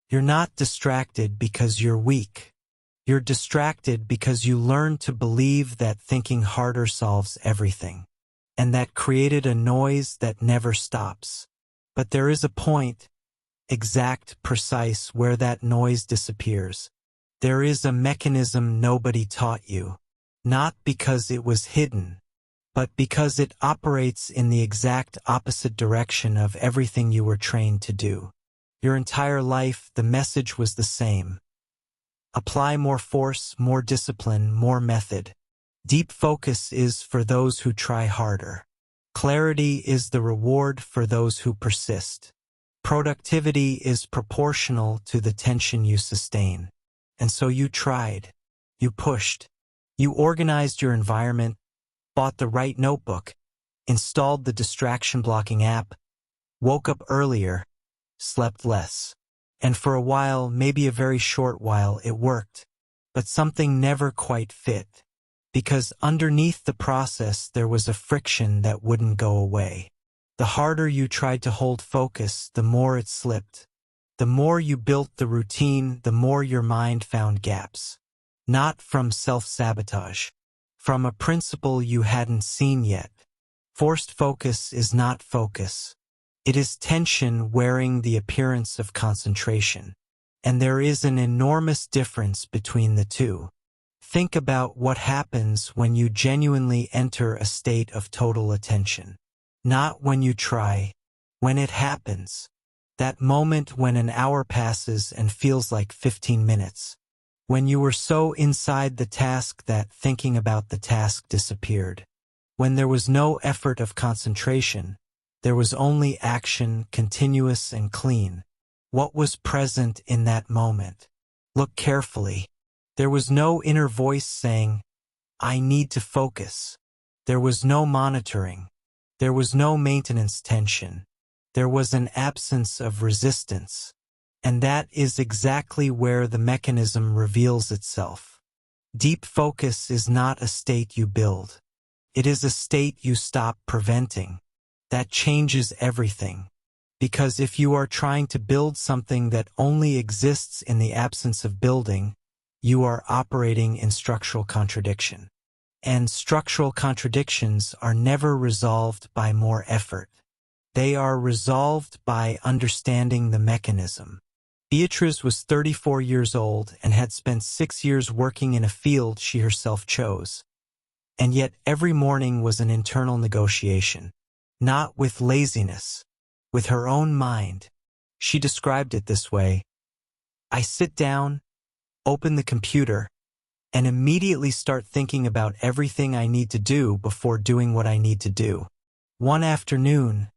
You're not distracted because you're weak. You're distracted because you learned to believe that thinking harder solves everything, and that created a noise that never stops. But there is a point, exact, precise, where that noise disappears. There is a mechanism nobody taught you, not because it was hidden, but because it operates in the exact opposite direction of everything you were trained to do. Your entire life, the message was the same. Apply more force, more discipline, more method. Deep focus is for those who try harder. Clarity is the reward for those who persist. Productivity is proportional to the tension you sustain. And so you tried. You pushed. You organized your environment, bought the right notebook, installed the distraction blocking app, woke up earlier, slept less. And for a while, maybe a very short while, it worked. But something never quite fit. Because underneath the process, there was a friction that wouldn't go away. The harder you tried to hold focus, the more it slipped. The more you built the routine, the more your mind found gaps. Not from self-sabotage. From a principle you hadn't seen yet. Forced focus is not focus. It is tension wearing the appearance of concentration. And there is an enormous difference between the two. Think about what happens when you genuinely enter a state of total attention. Not when you try, when it happens. That moment when an hour passes and feels like 15 minutes. When you were so inside the task that thinking about the task disappeared. When there was no effort of concentration. There was only action, continuous and clean. What was present in that moment? Look carefully. There was no inner voice saying, I need to focus. There was no monitoring. There was no maintenance tension. There was an absence of resistance. And that is exactly where the mechanism reveals itself. Deep focus is not a state you build. It is a state you stop preventing. That changes everything. Because if you are trying to build something that only exists in the absence of building, you are operating in structural contradiction. And structural contradictions are never resolved by more effort. They are resolved by understanding the mechanism. Beatrice was 34 years old and had spent 6 years working in a field she herself chose. And yet every morning was an internal negotiation. Not with laziness, with her own mind. She described it this way. I sit down, open the computer, and immediately start thinking about everything I need to do before doing what I need to do. One afternoon,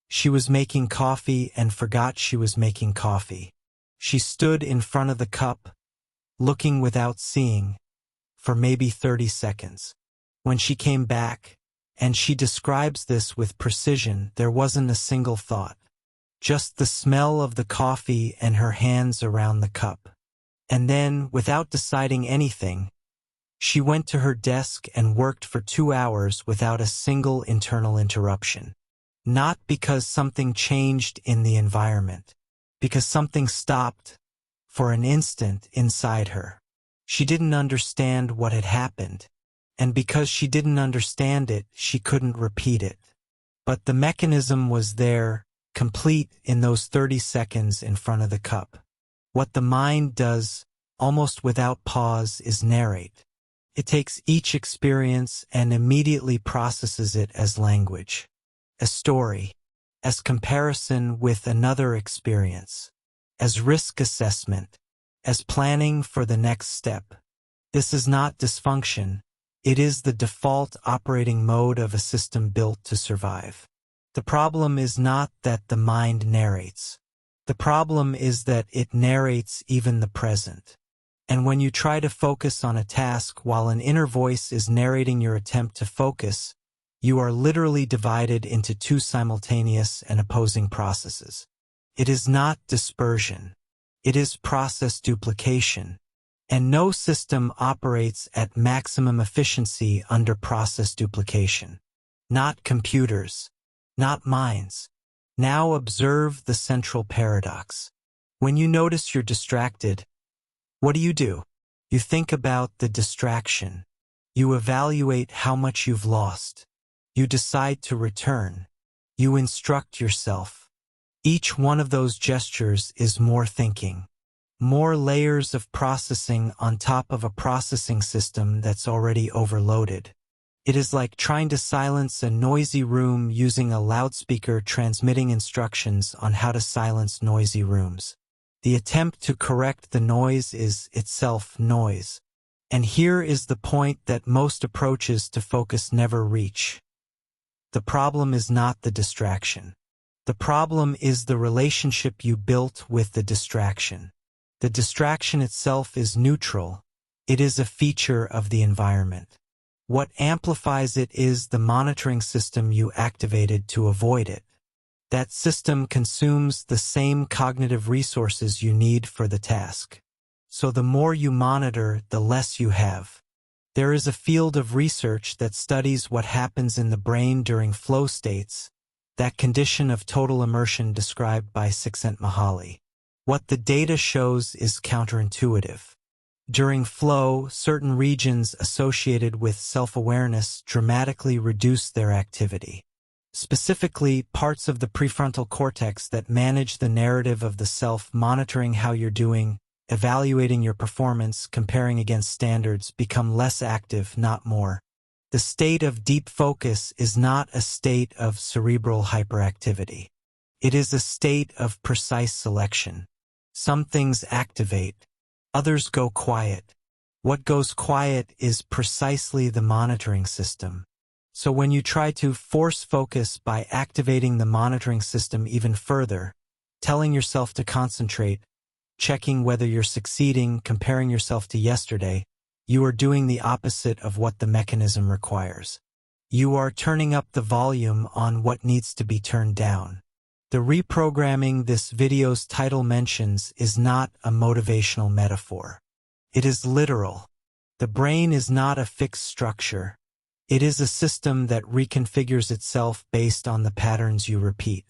she was making coffee and forgot she was making coffee. She stood in front of the cup, looking without seeing, for maybe 30 seconds. When she came back, and she describes this with precision, there wasn't a single thought. Just the smell of the coffee and her hands around the cup. And then, without deciding anything, she went to her desk and worked for 2 hours without a single internal interruption. Not because something changed in the environment, because something stopped for an instant inside her. She didn't understand what had happened. And because she didn't understand it, she couldn't repeat it. But the mechanism was there, complete in those 30 seconds in front of the cup. What the mind does, almost without pause, is narrate. It takes each experience and immediately processes it as language, as story, as comparison with another experience, as risk assessment, as planning for the next step. This is not dysfunction. It is the default operating mode of a system built to survive. The problem is not that the mind narrates. The problem is that it narrates even the present. And when you try to focus on a task while an inner voice is narrating your attempt to focus, you are literally divided into two simultaneous and opposing processes. It is not dispersion. It is process duplication. And no system operates at maximum efficiency under process duplication. Not computers. Not minds. Now observe the central paradox. When you notice you're distracted, what do? You think about the distraction. You evaluate how much you've lost. You decide to return. You instruct yourself. Each one of those gestures is more thinking. More layers of processing on top of a processing system that's already overloaded. It is like trying to silence a noisy room using a loudspeaker transmitting instructions on how to silence noisy rooms. The attempt to correct the noise is itself noise. And here is the point that most approaches to focus never reach. The problem is not the distraction. The problem is the relationship you built with the distraction. The distraction itself is neutral. It is a feature of the environment. What amplifies it is the monitoring system you activated to avoid it. That system consumes the same cognitive resources you need for the task. So the more you monitor, the less you have. There is a field of research that studies what happens in the brain during flow states, that condition of total immersion described by Csikszentmihalyi. What the data shows is counterintuitive. During flow, certain regions associated with self-awareness dramatically reduce their activity. Specifically, parts of the prefrontal cortex that manage the narrative of the self, monitoring how you're doing, evaluating your performance, comparing against standards, become less active, not more. The state of deep focus is not a state of cerebral hyperactivity. It is a state of precise selection. Some things activate. Others go quiet. What goes quiet is precisely the monitoring system. So when you try to force focus by activating the monitoring system even further, telling yourself to concentrate, checking whether you're succeeding, comparing yourself to yesterday, you are doing the opposite of what the mechanism requires. You are turning up the volume on what needs to be turned down. The reprogramming this video's title mentions is not a motivational metaphor. It is literal. The brain is not a fixed structure. It is a system that reconfigures itself based on the patterns you repeat.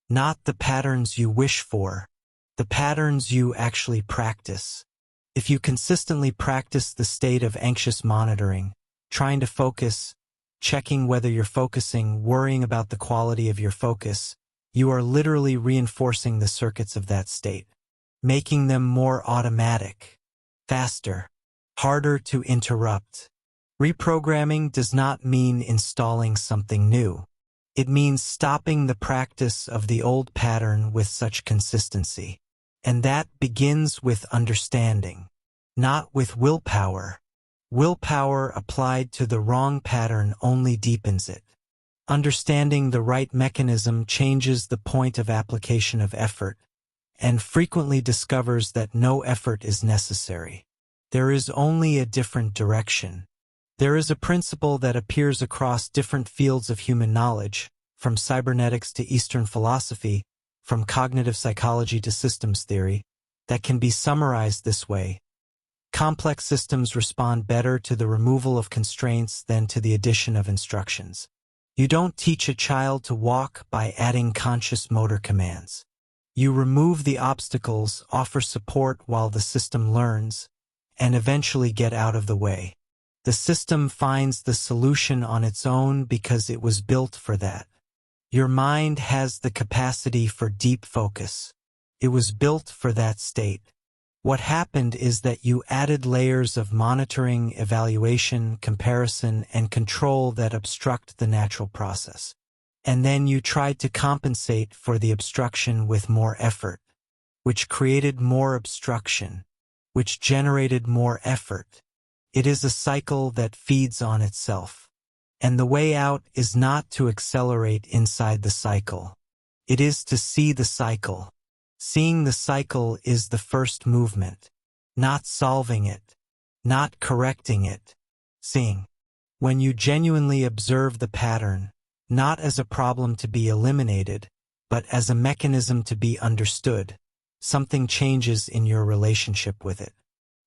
Not the patterns you wish for, the patterns you actually practice. If you consistently practice the state of anxious monitoring, trying to focus, checking whether you're focusing, worrying about the quality of your focus, you are literally reinforcing the circuits of that state, making them more automatic, faster, harder to interrupt. Reprogramming does not mean installing something new. It means stopping the practice of the old pattern with such consistency. And that begins with understanding, not with willpower. Willpower applied to the wrong pattern only deepens it. Understanding the right mechanism changes the point of application of effort, and frequently discovers that no effort is necessary. There is only a different direction. There is a principle that appears across different fields of human knowledge, from cybernetics to Eastern philosophy, from cognitive psychology to systems theory, that can be summarized this way. Complex systems respond better to the removal of constraints than to the addition of instructions. You don't teach a child to walk by adding conscious motor commands. You remove the obstacles, offer support while the system learns, and eventually get out of the way. The system finds the solution on its own because it was built for that. Your mind has the capacity for deep focus. It was built for that state. What happened is that you added layers of monitoring, evaluation, comparison, and control that obstruct the natural process. And then you tried to compensate for the obstruction with more effort, which created more obstruction, which generated more effort. It is a cycle that feeds on itself. And the way out is not to accelerate inside the cycle. It is to see the cycle. Seeing the cycle is the first movement, not solving it, not correcting it, seeing. When you genuinely observe the pattern, not as a problem to be eliminated, but as a mechanism to be understood, something changes in your relationship with it.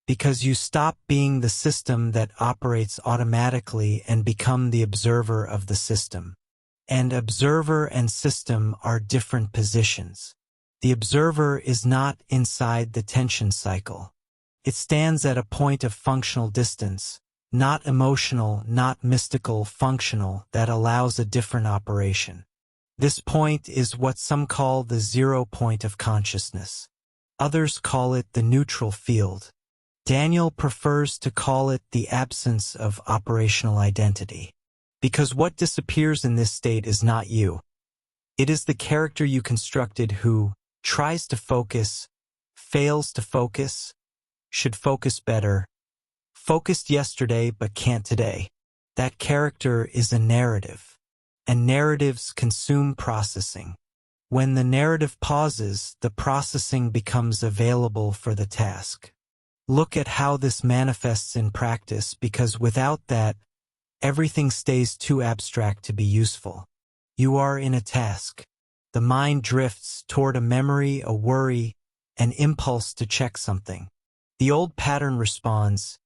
Because you stop being the system that operates automatically and become the observer of the system. And observer and system are different positions. The observer is not inside the tension cycle. It stands at a point of functional distance, not emotional, not mystical, functional, that allows a different operation. This point is what some call the 0 point of consciousness. Others call it the neutral field. Daniel prefers to call it the absence of operational identity. Because what disappears in this state is not you. It is the character you constructed who tries to focus, fails to focus, should focus better, focused yesterday but can't today. That character is a narrative, and narratives consume processing. When the narrative pauses, the processing becomes available for the task. Look at how this manifests in practice, because without that, everything stays too abstract to be useful. You are in a task. The mind drifts toward a memory, a worry, an impulse to check something. The old pattern responds,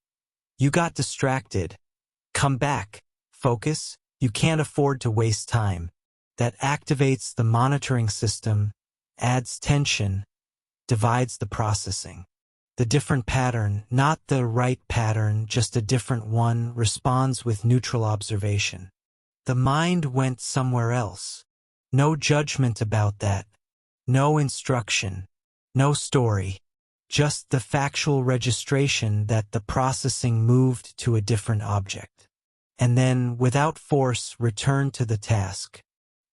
"You got distracted. Come back. Focus. You can't afford to waste time." That activates the monitoring system, adds tension, divides the processing. The different pattern, not the right pattern, just a different one, responds with neutral observation. The mind went somewhere else. No judgment about that. No instruction. No story. Just the factual registration that the processing moved to a different object. And then, without force, return to the task.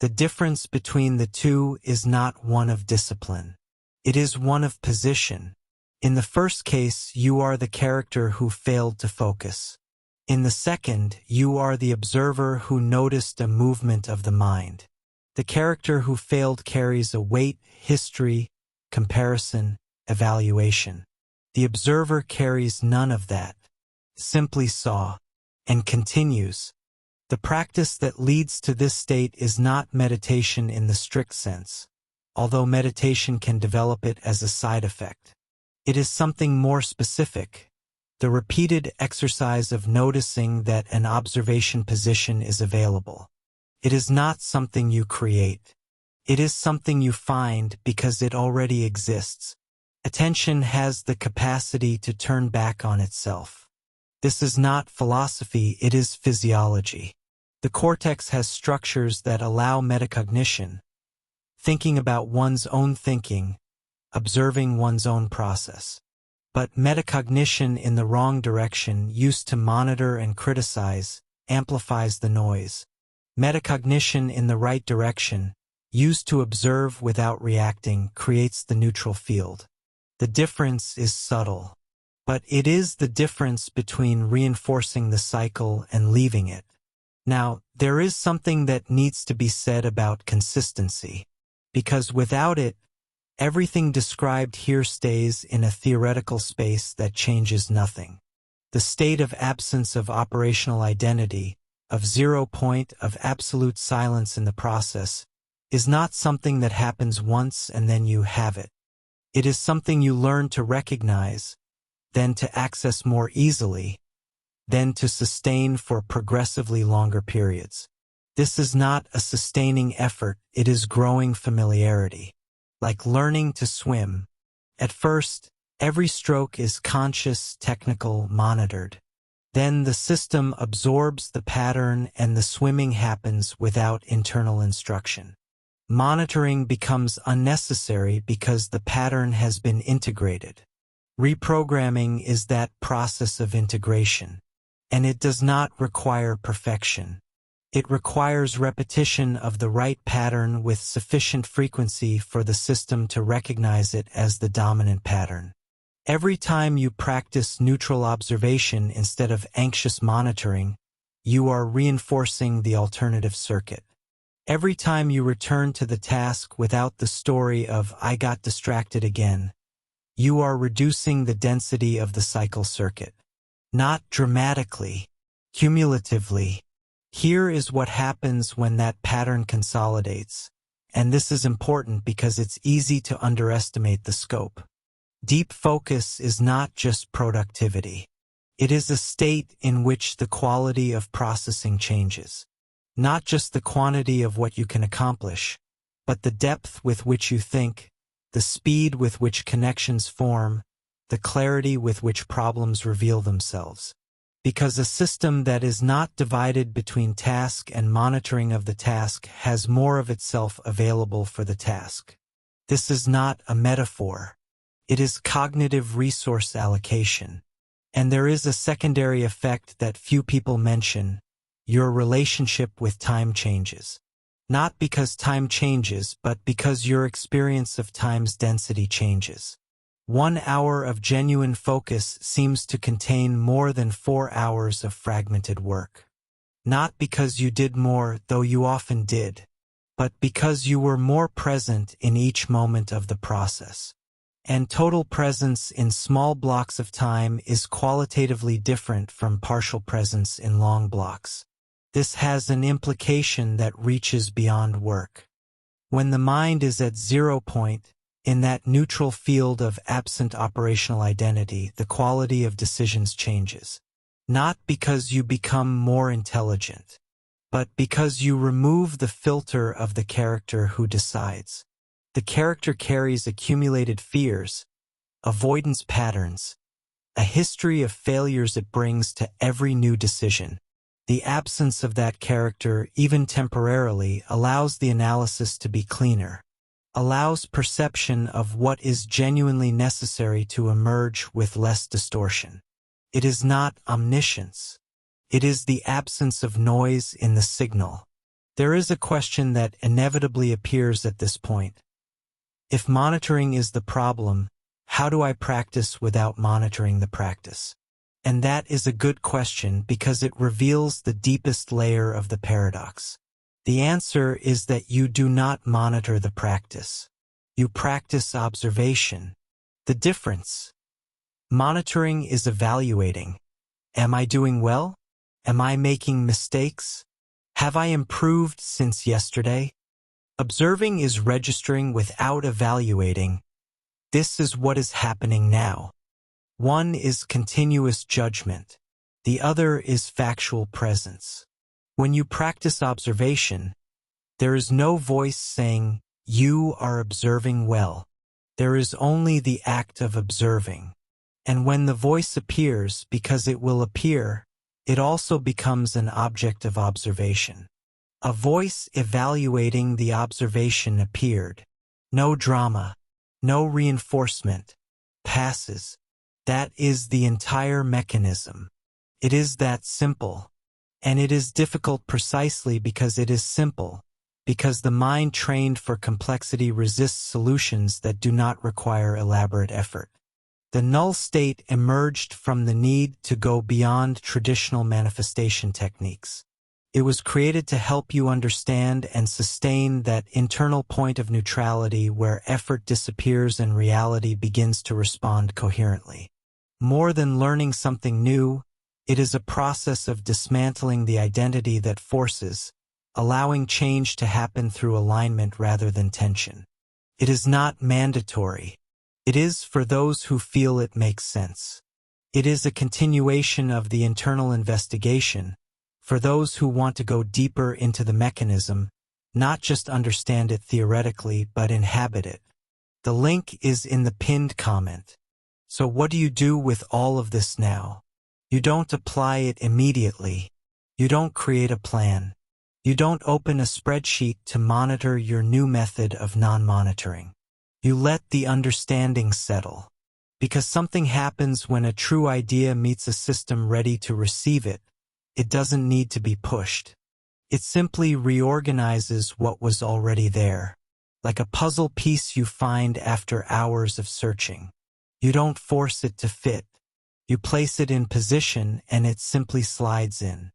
The difference between the two is not one of discipline. It is one of position. In the first case, you are the character who failed to focus. In the second, you are the observer who noticed a movement of the mind. The character who failed carries a weight, history, comparison, evaluation. The observer carries none of that, simply saw, and continues. The practice that leads to this state is not meditation in the strict sense, although meditation can develop it as a side effect. It is something more specific, the repeated exercise of noticing that an observation position is available. It is not something you create. It is something you find because it already exists. Attention has the capacity to turn back on itself. This is not philosophy, it is physiology. The cortex has structures that allow metacognition, thinking about one's own thinking, observing one's own process. But metacognition in the wrong direction, used to monitor and criticize, amplifies the noise. Metacognition in the right direction, used to observe without reacting, creates the neutral field. The difference is subtle, but it is the difference between reinforcing the cycle and leaving it. Now, there is something that needs to be said about consistency, because without it, everything described here stays in a theoretical space that changes nothing. The state of absence of operational identity, of 0 point, of absolute silence in the process, is not something that happens once and then you have it. It is something you learn to recognize, then to access more easily, then to sustain for progressively longer periods. This is not a sustaining effort, it is growing familiarity. Like learning to swim. At first, every stroke is conscious, technical, monitored. Then the system absorbs the pattern and the swimming happens without internal instruction. Monitoring becomes unnecessary because the pattern has been integrated. Reprogramming is that process of integration, and it does not require perfection. It requires repetition of the right pattern with sufficient frequency for the system to recognize it as the dominant pattern. Every time you practice neutral observation instead of anxious monitoring, you are reinforcing the alternative circuit. Every time you return to the task without the story of "I got distracted again," you are reducing the density of the cycle circuit. Not dramatically, cumulatively. Here is what happens when that pattern consolidates, and this is important because it's easy to underestimate the scope. Deep focus is not just productivity. It is a state in which the quality of processing changes. Not just the quantity of what you can accomplish, but the depth with which you think, the speed with which connections form, the clarity with which problems reveal themselves. Because a system that is not divided between task and monitoring of the task has more of itself available for the task. This is not a metaphor. It is cognitive resource allocation. And there is a secondary effect that few people mention: your relationship with time changes. Not because time changes, but because your experience of time's density changes. 1 hour of genuine focus seems to contain more than 4 hours of fragmented work. Not because you did more, though you often did, but because you were more present in each moment of the process. And total presence in small blocks of time is qualitatively different from partial presence in long blocks. This has an implication that reaches beyond work. When the mind is at 0 point, in that neutral field of absent operational identity, the quality of decisions changes. Not because you become more intelligent, but because you remove the filter of the character who decides. The character carries accumulated fears, avoidance patterns, a history of failures it brings to every new decision. The absence of that character, even temporarily, allows the analysis to be cleaner, allows perception of what is genuinely necessary to emerge with less distortion. It is not omniscience. It is the absence of noise in the signal. There is a question that inevitably appears at this point. If monitoring is the problem, how do I practice without monitoring the practice? And that is a good question because it reveals the deepest layer of the paradox. The answer is that you do not monitor the practice. You practice observation. The difference: monitoring is evaluating. Am I doing well? Am I making mistakes? Have I improved since yesterday? Observing is registering without evaluating. This is what is happening now. One is continuous judgment. The other is factual presence. When you practice observation, there is no voice saying, "You are observing well." There is only the act of observing. And when the voice appears, because it will appear, it also becomes an object of observation. A voice evaluating the observation appeared. No drama, no reinforcement, passes. That is the entire mechanism. It is that simple. And it is difficult precisely because it is simple, because the mind trained for complexity resists solutions that do not require elaborate effort. The null state emerged from the need to go beyond traditional manifestation techniques. It was created to help you understand and sustain that internal point of neutrality where effort disappears and reality begins to respond coherently. More than learning something new, it is a process of dismantling the identity that forces, allowing change to happen through alignment rather than tension. It is not mandatory. It is for those who feel it makes sense. It is a continuation of the internal investigation, for those who want to go deeper into the mechanism, not just understand it theoretically but inhabit it. The link is in the pinned comment. So what do you do with all of this now? You don't apply it immediately. You don't create a plan. You don't open a spreadsheet to monitor your new method of non-monitoring. You let the understanding settle. Because something happens when a true idea meets a system ready to receive it. It doesn't need to be pushed. It simply reorganizes what was already there, like a puzzle piece you find after hours of searching. You don't force it to fit. You place it in position and it simply slides in.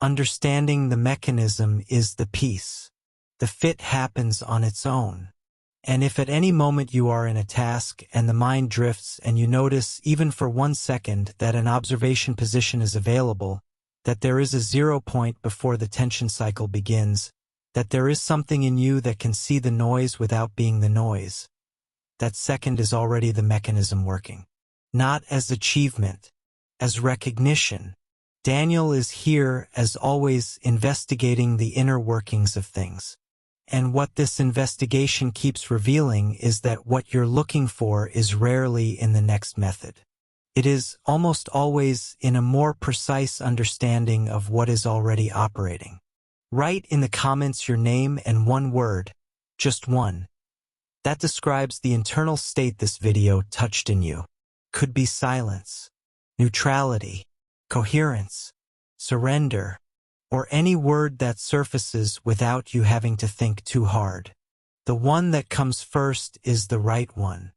Understanding the mechanism is the piece. The fit happens on its own. And if at any moment you are in a task and the mind drifts and you notice, even for 1 second, that an observation position is available, that there is a 0 point before the tension cycle begins, that there is something in you that can see the noise without being the noise, that second is already the mechanism working. Not as achievement, as recognition. Daniel is here, as always, investigating the inner workings of things. And what this investigation keeps revealing is that what you're looking for is rarely in the next method. It is almost always in a more precise understanding of what is already operating. Write in the comments your name and one word, just one, that describes the internal state this video touched in you. Could be silence, neutrality, coherence, surrender, or any word that surfaces without you having to think too hard. The one that comes first is the right one.